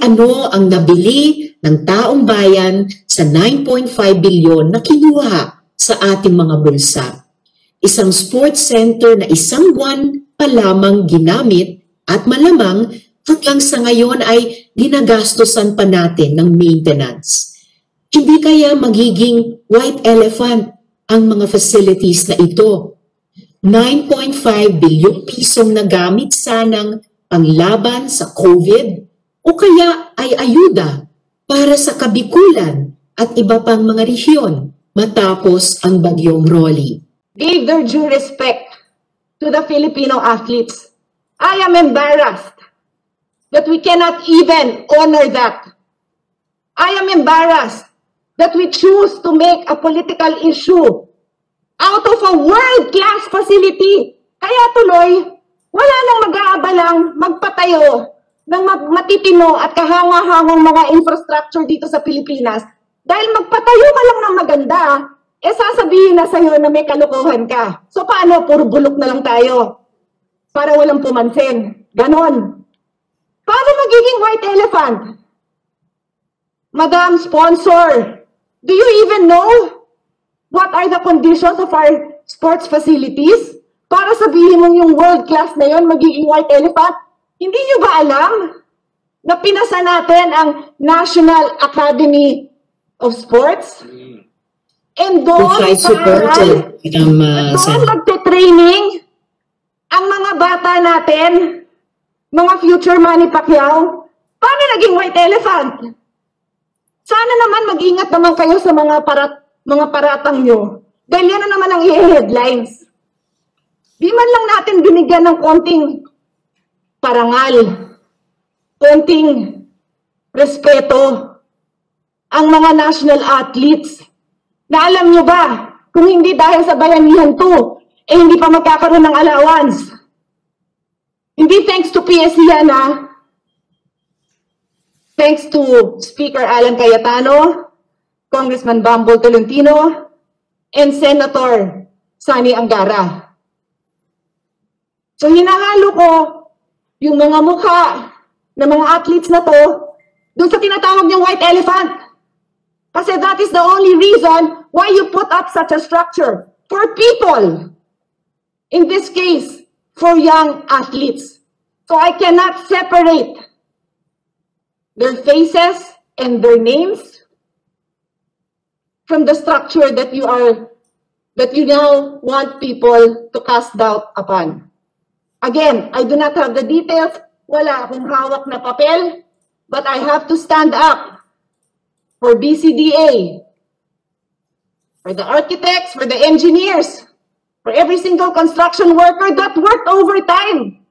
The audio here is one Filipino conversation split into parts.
ano ang nabili ng taong bayan sa 9.5 bilyon na kinuha sa ating mga bulsa. Isang sports center na isang buwan pa lamang ginamit at malamang hanggang sa ngayon ay ginagastusan pa natin ng maintenance. Hindi kaya magiging white elephant ang mga facilities na ito? 9.5 bilyong pisong nagamit sanang panglaban sa COVID o kaya ay ayuda para sa kabikulan at iba pang mga rehiyon matapos ang bagyong Rolly. Gave their due respect to the Filipino athletes. I am embarrassed that we cannot even honor that. I am embarrassed that we choose to make a political issue out of a world-class facility. Kaya tuloy, wala nang mag-aabalang magpatayo ng matitino at kahanga-hangang mga infrastructure dito sa Pilipinas. Dahil magpatayo ka lang ng maganda, sasabihin na sa'yo na may kalokohan ka. So paano? Puro bulok na lang tayo para walang pumansin. Ganon. Paano magiging white elephant? Madam Sponsor, do you even know what are the conditions of our sports facilities? Para sabihin mong yung world class na yon magiging white elephant? Hindi nyo ba alam na pinasa natin ang National Academy of Sports? And doon magte-training ang mga bata natin, mga future Manny Pacquiao. Paano naging white elephant? Sana naman mag-ingat naman kayo sa mga paratang nyo. Dahil yan na naman ang i-headlines. Di man lang natin binigyan ng konting parangal, konting respeto ang mga national athletes. Na alam nyo ba, kung hindi dahil sa bayanihan to, hindi pa magkakaroon ng allowance. Hindi thanks to PSC yan, thanks to Speaker Alan Cayetano, Congressman Bambol Tolentino, and Senator Sani Angara. So hinahalo ko yung mga mukha ng mga athletes na to doon sa tinatawag niyong white elephant. Kasi that is the only reason why you put up such a structure for people. In this case, for young athletes. So I cannot separate their faces and their names from the structure that you now want people to cast doubt upon. Again, I do not have the details. Wala akong hawak na papel, but I have to stand up for BCDA, for the architects, for the engineers, for every single construction worker that worked overtime.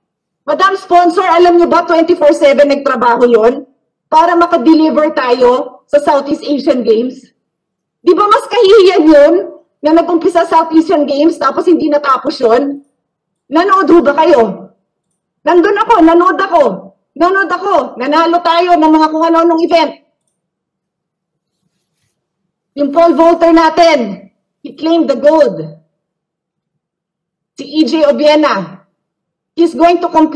Madam Sponsor, alam niyo ba 24/7 nagtrabaho yon para makadeliver tayo sa Southeast Asian Games? Di ba mas kahihiyan yun na nag-umpisa Southeast Asian Games tapos hindi natapos yun? Nanood ba kayo? Nandun ako, nanood ako. Nanalo tayo ng mga kung ano-anong event. Yung pole vaulter natin, he claimed the gold. Si EJ Obiena, he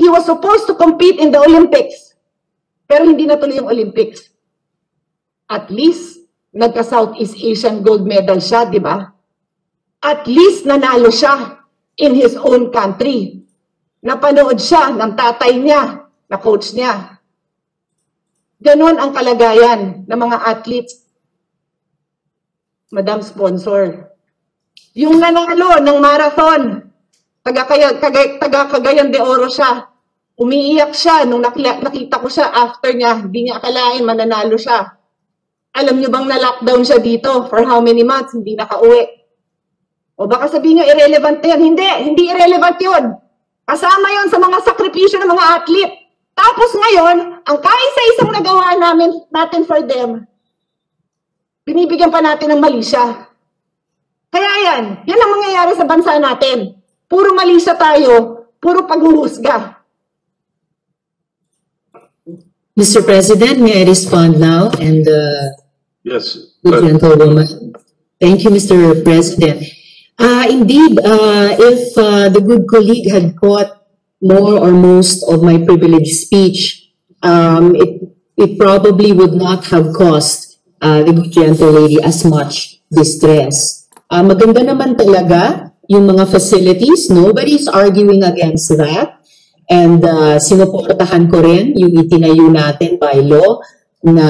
was supposed to compete in the Olympics. Pero hindi natuloy yung Olympics. At least, nagka-Southeast Asian gold medal siya, di ba? At least, nanalo siya in his own country. Napanood siya ng tatay niya, na coach niya. Ganon ang kalagayan ng mga athletes. Madam Sponsor, yung nanalo ng marathon, taga Cagayan de Oro siya. Umiiyak siya nung nakita ko siya after niya, hindi niya akalain mananalo siya. Alam niyo bang na-lockdown siya dito for how many months, hindi nakauwi. O baka sabihin niyo irrelevant yan. Hindi irrelevant yun. Kasama yun sa mga sakripisyo ng mga athlete. Tapos ngayon, ang kaisa-isang nagawa natin for them, binibigyan pa natin ng mali siya. Kaya yan ang mangyayari sa bansa natin. Puro mali siya tayo, puro paghuhusga. Mr. President, may I respond now? And yes, good gentlewoman. Thank you, Mr. President. Indeed, if the good colleague had caught more or most of my privileged speech, it probably would not have caused the gentle lady as much distress. Maganda naman talaga yung mga facilities. Nobody's arguing against that. And sinuportahan ko rin yung itinayo natin by law na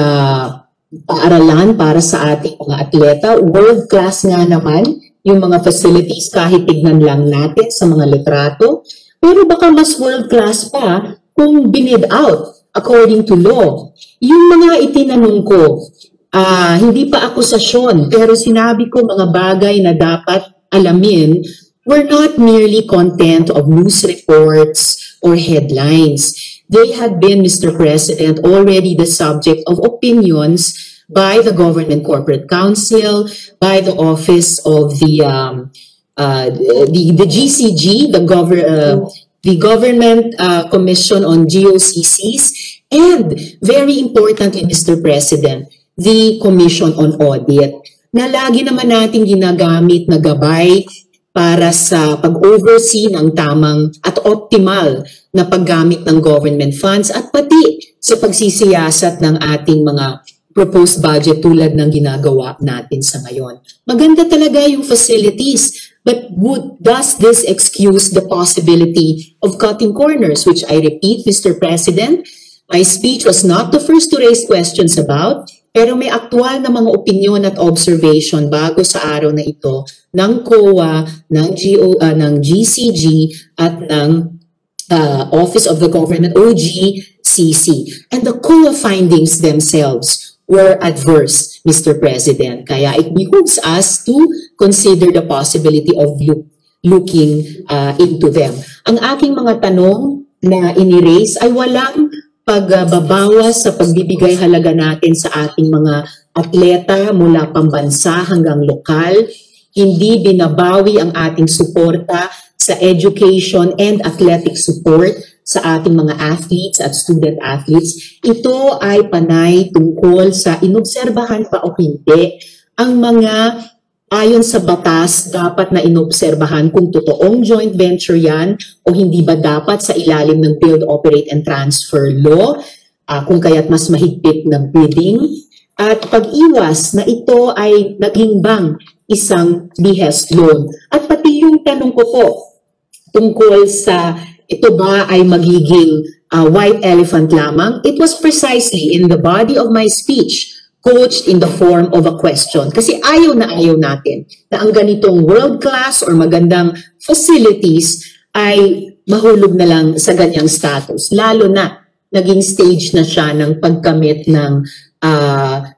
paaralan para sa ating mga atleta. World class nga naman yung mga facilities kahit tignan lang natin sa mga litrato. Pero baka mas world class pa kung binid out according to law. Yung mga itinanong ko, hindi pa akusasyon, pero sinabi ko mga bagay na dapat alamin. We're not merely content of news reports or headlines. They had been, Mr. President, already the subject of opinions by the Government Corporate Council, by the Office of the GCG, the Government Commission on GOCCs, and very importantly, Mr. President, the Commission on Audit, na lagi naman natin ginagamit na gabay para sa pag-oversee ng tamang at optimal na paggamit ng government funds at pati sa pagsisiyasat ng ating mga proposed budget tulad ng ginagawa natin sa ngayon. Maganda talaga yung facilities, but does this excuse the possibility of cutting corners, which I repeat, Mr. President, my speech was not the first to raise questions about, pero may aktual na mga opinyon at observation bago sa araw na ito ng COA, ng GCG at ng Office of the Government, OGCC. And the COA findings themselves were adverse, Mr. President. Kaya it behooves us to consider the possibility of looking into them. Ang aking mga tanong na iniraise ay walang pagbabawas sa pagbibigay halaga natin sa ating mga atleta mula pambansa hanggang lokal. Hindi binabawi ang ating suporta sa education and athletic support sa ating mga athletes at student athletes. Ito ay panay tungkol sa inobserbahan pa o hindi ang mga ayon sa batas dapat na inobserbahan kung totoong joint venture yan o hindi ba dapat sa ilalim ng Build, Operate, and Transfer Law, kung kaya't mas mahigpit na bidding, at pag-iwas na ito ay naging bang isang behest loan. At pati yung tanong ko po tungkol sa ito ba ay magiging white elephant lamang, it was precisely in the body of my speech coached in the form of a question. Kasi ayaw natin na ang ganitong world-class or magandang facilities ay mahulog na lang sa ganyang status. Lalo na naging stage na siya ng pagkamit ng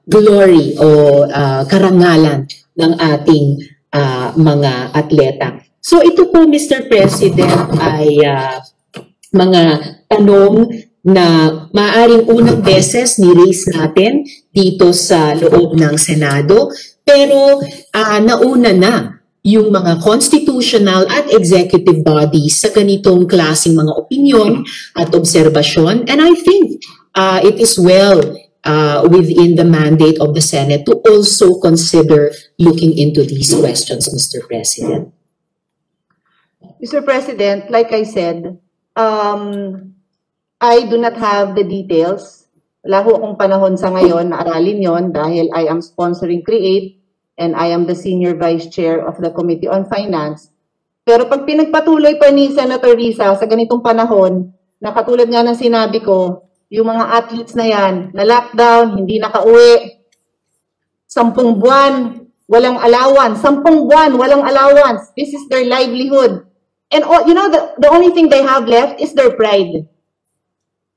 glory o karangalan ng ating mga atleta. So ito po, Mr. President, ay mga tanong na maaaring unang beses ni-raise natin dito sa loob ng Senado, pero nauna na yung mga constitutional at executive bodies sa ganitong klaseng mga opinyon at obserbasyon. And I think it is well within the mandate of the Senate to also consider looking into these questions, Mr. President. Mr. President, like I said, I do not have the details. Wala ho akong panahon sa ngayon na aralin yon dahil I am sponsoring CREATE and I am the Senior Vice Chair of the Committee on Finance. Pero pag pinagpatuloy pa ni Senator Risa sa ganitong panahon, na katulad nga ng sinabi ko, yung mga athletes na yan, na lockdown, hindi nakauwi, 10 buwan, walang allowance, 10 buwan, walang allowance. This is their livelihood. And you know, the only thing they have left is their pride.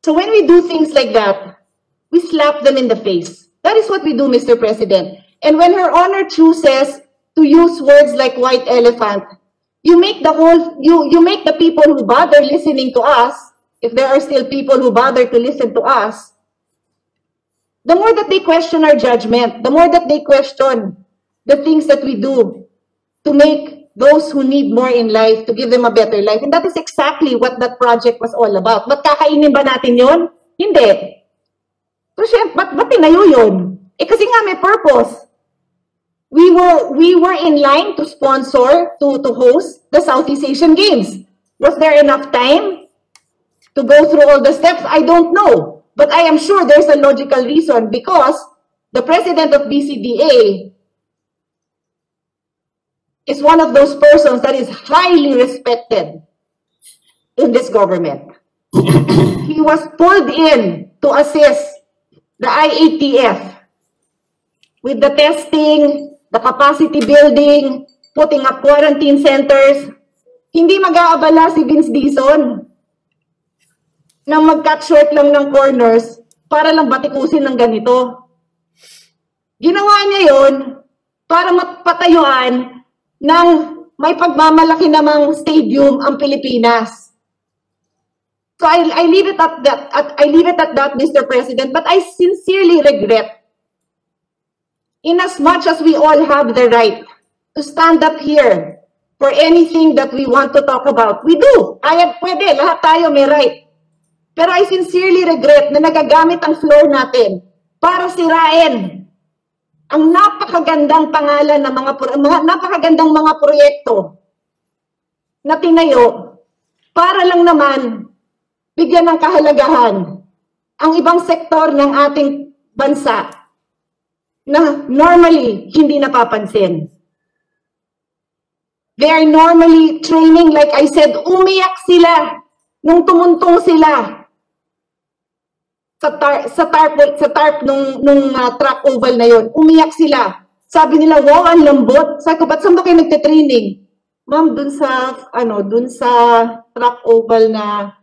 So when we do things like that, we slap them in the face. That is what we do, Mr. President. And when Her Honor chooses to use words like white elephant, you make the people who bother listening to us, if there are still people who bother to listen to us, the more that they question our judgment, the more that they question the things that we do to make those who need more in life, to give them a better life. And that is exactly what that project was all about. Ba't kakainin ba natin yun? Hindi. So, ba't tinayo yun? Kasi nga may purpose. We were in line to sponsor, to host the Southeast Asian Games. Was there enough time to go through all the steps? I don't know. But I am sure there's a logical reason because the president of BCDA is one of those persons that is highly respected in this government. He was pulled in to assist the IATF with the testing, the capacity building, putting up quarantine centers. Hindi mag-aabala si Vince Dizon na mag-cut short lang ng corners para lang batikusin ng ganito. Ginawa niya yon para mapatayuan ng may pagmamalaki namang stadium ang Pilipinas. So I leave it at that. I leave it at that, Mr. President. But I sincerely regret, in as much as we all have the right to stand up here for anything that we want to talk about, we do. Pwede, lahat tayo may right. Pero I sincerely regret na nagagamit ang floor natin para sirain ang napakagandang pangalan ng napakagandang mga proyekto na tinayo para lang naman bigyan ng kahalagahan ang ibang sektor ng ating bansa na normally hindi napapansin. They are normally training, like I said, umiyak sila nung tumuntong sila sa tarp nung track oval na yon. Umiyak sila. Sabi nila, wow, ang lambot. Sabi ko, ba't saan ba kayo nagte-training? Ma'am, dun sa track oval na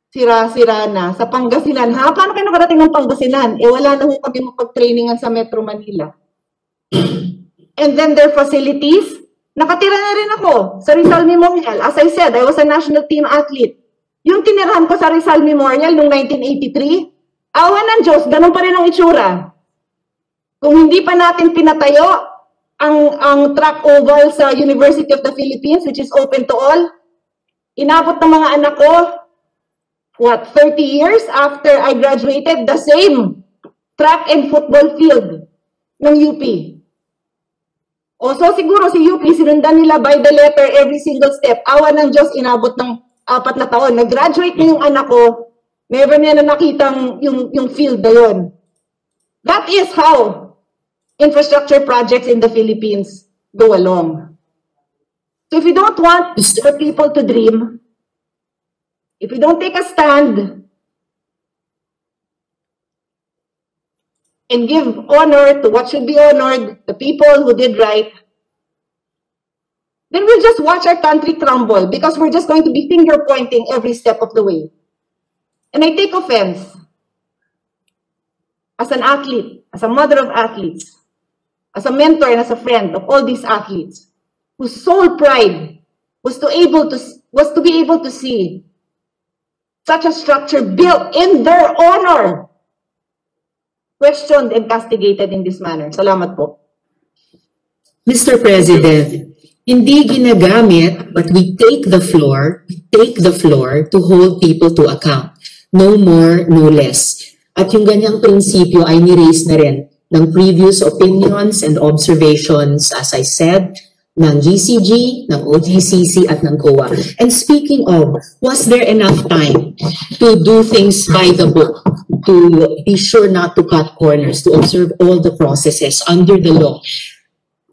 sira-sira na, sa Pangasinan. Ha? Paano kayo nakarating ng Pangasinan? Eh, wala na ho kami mapag-trainingan sa Metro Manila. And then their facilities, nakatira na rin ako sa Rizal Memorial. As I said, I was a national team athlete. Yung tinirahan ko sa Rizal Memorial noong 1983, awa ng Diyos, ganun pa rin ang itsura. Kung hindi pa natin pinatayo ang track oval sa University of the Philippines, which is open to all, inabot ng mga anak ko, 30 years after I graduated, the same track and football field ng UP. O so siguro si UP, sinundan nila by the letter every single step. Awa ng Diyos, inabot ng 4 na taon. Nag-graduate na yung anak ko, never niya na nakitang yung field na yun. That is how infrastructure projects in the Philippines go along. So if you don't want the people to dream, if you don't take a stand and give honor to what should be honored, the people who did right, then we'll just watch our country crumble because we're just going to be finger pointing every step of the way. And I take offense as an athlete, as a mother of athletes, as a mentor and as a friend of all these athletes, whose sole pride was to be able to see such a structure built in their honor, questioned and castigated in this manner. Salamat po. Mr. President, hindi ginagamit, but we take the floor to hold people to account. No more, no less. At yung ganyang prinsipyo ay ni-raise na rin ng previous opinions and observations, as I said, ng GCG, ng OGCC, at ng COA. And speaking of, was there enough time to do things by the book, to be sure not to cut corners, to observe all the processes under the law?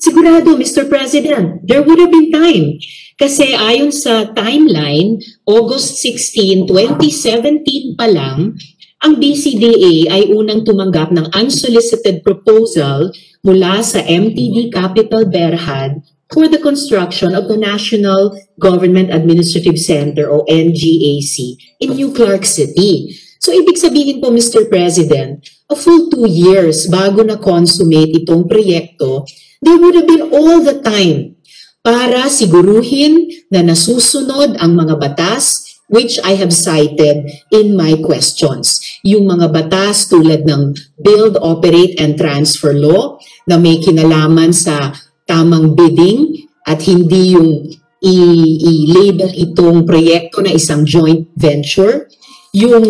Sigurado, Mr. President, there would have been time. Kasi ayon sa timeline, August 16, 2017 pa lang, ang BCDA ay unang tumanggap ng unsolicited proposal mula sa MTD Capital Berhad for the construction of the National Government Administrative Center o NGAC in New Clark City. So ibig sabihin po, Mr. President, a full 2 years bago na-consummate itong proyekto, there would have been all the time para siguruhin na nasusunod ang mga batas which I have cited in my questions. Yung mga batas tulad ng Build, Operate, and Transfer Law na may kinalaman sa tamang bidding at hindi yung i-label itong proyekto na isang joint venture. Yung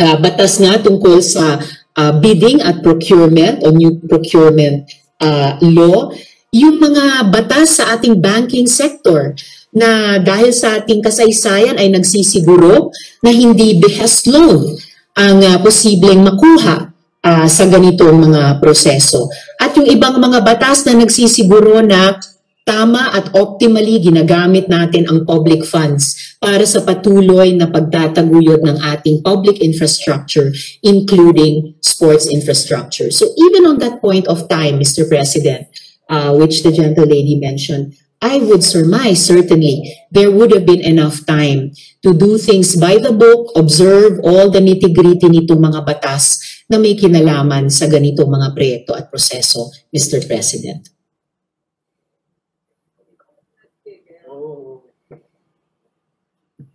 batas nga tungkol sa bidding at procurement o new procurement law, yung mga batas sa ating banking sector na dahil sa ating kasaysayan ay nagsisiguro na hindi behest loan ang posibleng makuha sa ganitong mga proseso. At yung ibang mga batas na nagsisiguro na tama at optimally ginagamit natin ang public funds para sa patuloy na pagtataguyod ng ating public infrastructure, including sports infrastructure. So even on that point of time, Mr. President, which the gentle lady mentioned, I would surmise certainly there would have been enough time to do things by the book, observe all the nitty-gritty nitong mga batas na may kinalaman sa ganitong mga proyekto at proseso, Mr. President.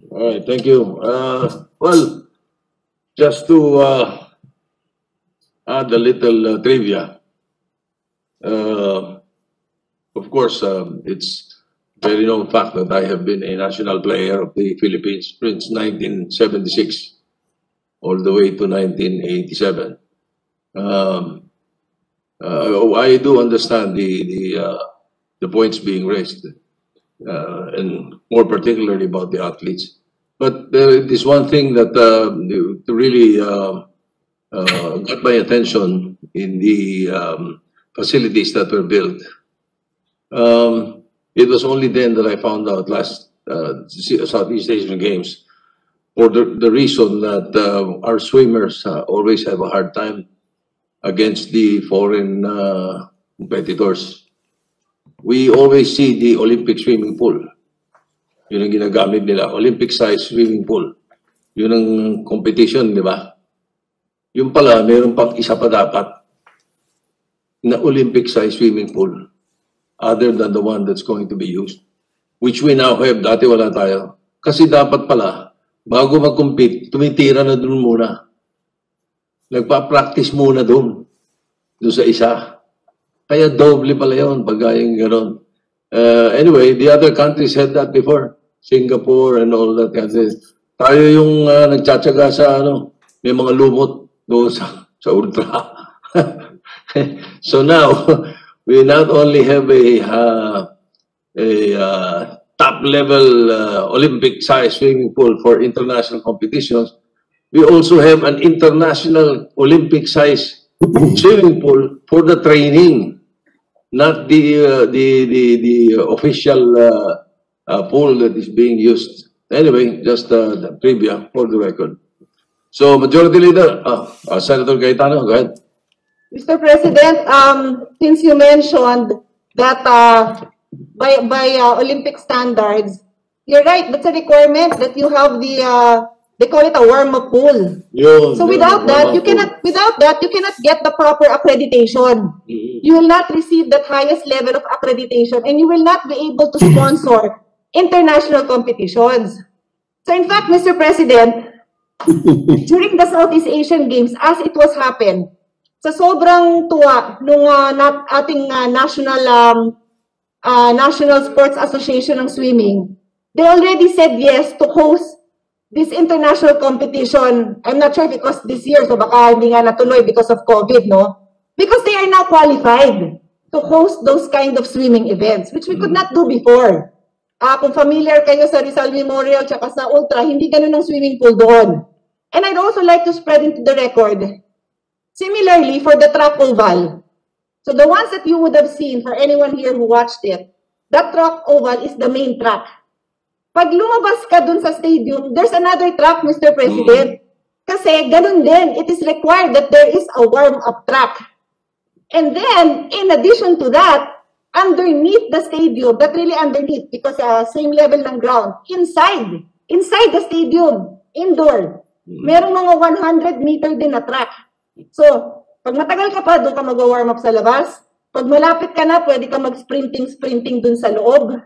All right, thank you. Well, just to add a little trivia. Of course, it's very known fact that I have been a national player of the Philippines since 1976 all the way to 1987. I do understand the points being raised, and more particularly about the athletes. But there is one thing that really got my attention in the facilities that were built. It was only then that I found out last Southeast Asian Games, for the reason that our swimmers always have a hard time against the foreign competitors. We always see the Olympic swimming pool. Yun ang ginagamit nila, Olympic size swimming pool. Yun ang competition, di ba? Yung pala, mayroon pang isa pa dapat na Olympic size swimming pool, other than the one that's going to be used, which we now have. Dati wala tayo. Kasi dapat pala, bago mag-compete, tumitira na dun muna. Nagpa-practice muna dun sa isa. Kaya doble pala yun, pagkayang gano'n. Anyway, the other countries had that before. Singapore and all that countries. Tayo yung nagtsatsaga sa may mga lumot doon sa ultra. So now, we not only have a top-level Olympic-sized swimming pool for international competitions, we also have an international Olympic-sized swimming pool for the training, not the official pool that is being used. Anyway, just the trivia for the record. So, Majority Leader, Senator Cayetano, go ahead. Mr. President, since you mentioned that by Olympic standards, you're right, that's a requirement that you have they call it a warm-up pool. So without that, you cannot get the proper accreditation. You will not receive that highest level of accreditation, and you will not be able to sponsor international competitions. So in fact, Mr. President, during the Southeast Asian Games, as it was happened, sa sobrang tuwa nung ating National Sports Association ng Swimming, they already said yes to host this international competition. I'm not sure if it was this year, so baka hindi nga natuloy because of COVID, no? Because they are now qualified to host those kind of swimming events, which we could not do before. Kung familiar kayo sa Rizal Memorial tsaka sa Ultra, hindi ganun ang swimming pool doon. And I'd also like to spread into the record, similarly for the track oval. So the ones that you would have seen, for anyone here who watched it, that track oval is the main track. Pag lumabas ka dun sa stadium, there's another track, Mr. President. Kasi ganun din, it is required that there is a warm-up track. And then, in addition to that, underneath the stadium, but really underneath, because same level ng ground, inside the stadium, indoor, merong mga 100-meter din na track. So, pag matagal ka pa, doon ka mag-warm up sa labas. Pag malapit ka na, pwede ka mag-sprinting dun sa loob.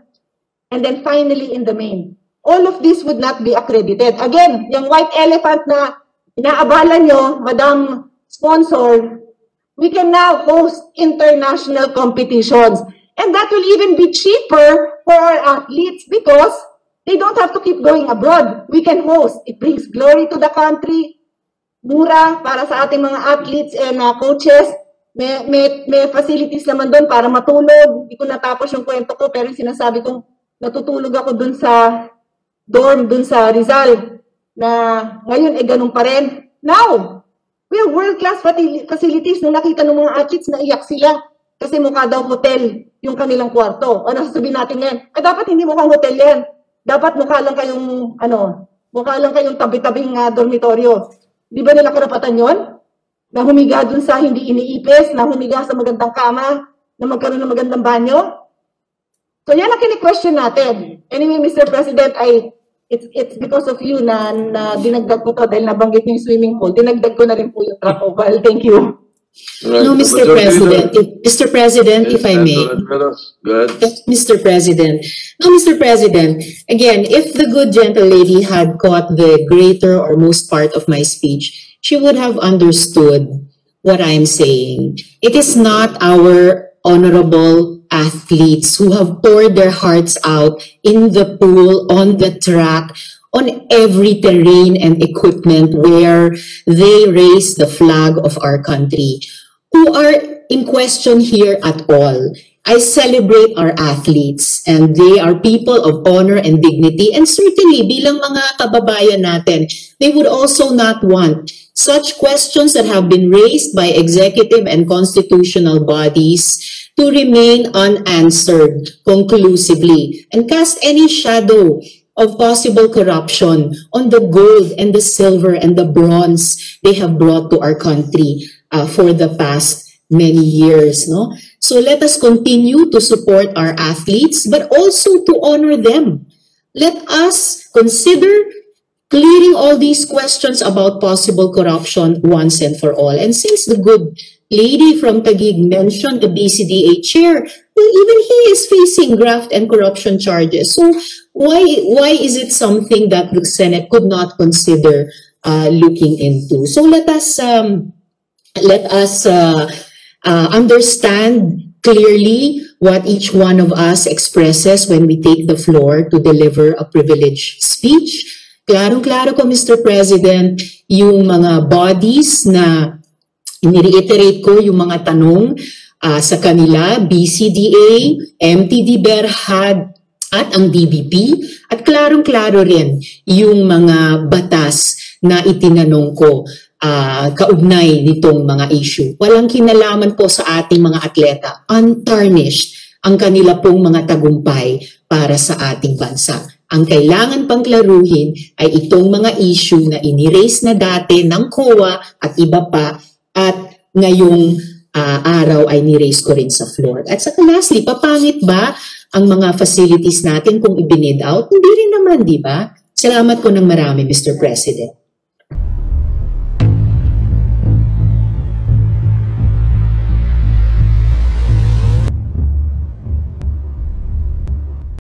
And then finally, in the main. All of this would not be accredited. Again, yung white elephant na inaabala nyo, Madam Sponsor, we can now host international competitions. And that will even be cheaper for our athletes because they don't have to keep going abroad. We can host. It brings glory to the country. Mura para sa ating mga athletes and coaches. May facilities naman doon para matulog. Hindi ko natapos yung kwento ko, pero yung sinasabi kong natutulog ako doon sa dorm, doon sa Rizal, na ngayon ganun pa rin. Now, we have world-class facilities. Nung nakita ng mga athletes, naiyak sila. Kasi mukha daw hotel yung kanilang kwarto. Ano sasabihin natin ngayon? Dapat hindi mukhang hotel yan. Dapat mukha lang kayong tabi-tabing dormitoryo. Di ba nila karapatan yon? Na humiga dun sa hindi iniipis, na humiga sa magandang kama, na magkaroon ng magandang banyo? So yan ang kini-question natin. Anyway, Mr. President, it's because of you na dinagdag ko to dahil nabanggit niyo yung swimming pool. Dinagdag ko na rin po yung track oval. Thank you. Right. No, Mr. President, Mr. President, if I may. Go ahead. Mr. President. No, Mr. President, again, if the good gentle lady had caught the greater or most part of my speech, she would have understood what I'm saying. It is not our honorable athletes who have poured their hearts out in the pool, on the track, on every terrain and equipment where they raise the flag of our country, who are in question here at all. I celebrate our athletes, and they are people of honor and dignity, and certainly bilang mga kababayan natin, they would also not want such questions that have been raised by executive and constitutional bodies to remain unanswered conclusively and cast any shadow of possible corruption on the gold and the silver and the bronze they have brought to our country for the past many years. No? So let us continue to support our athletes, but also to honor them. Let us consider clearing all these questions about possible corruption once and for all. And since the good lady from Taguig mentioned the BCDA chair, well, even he is facing graft and corruption charges. So why is it something that the Senate could not consider looking into? So let us understand clearly what each one of us expresses when we take the floor to deliver a privileged speech. Klarong-klaro ko, Mr. President, yung mga bodies na ini-reiterate ko yung mga tanong sa kanila, BCDA, MTD Berhad, at ang DBP. At klarong-klaro rin yung mga batas na itinanong ko kaugnay nitong mga issue. Walang kinalaman po sa ating mga atleta. Untarnished ang kanila pong mga tagumpay para sa ating bansa. Ang kailangan pang klaruhin ay itong mga issue na iniraise na dati ng COA at iba pa at ngayong araw ay niraise ko rin sa floor. At saka lastly, papangit ba ang mga facilities natin kung ibinid out? Hindi rin naman, di ba? Salamat po ng marami, Mr. President.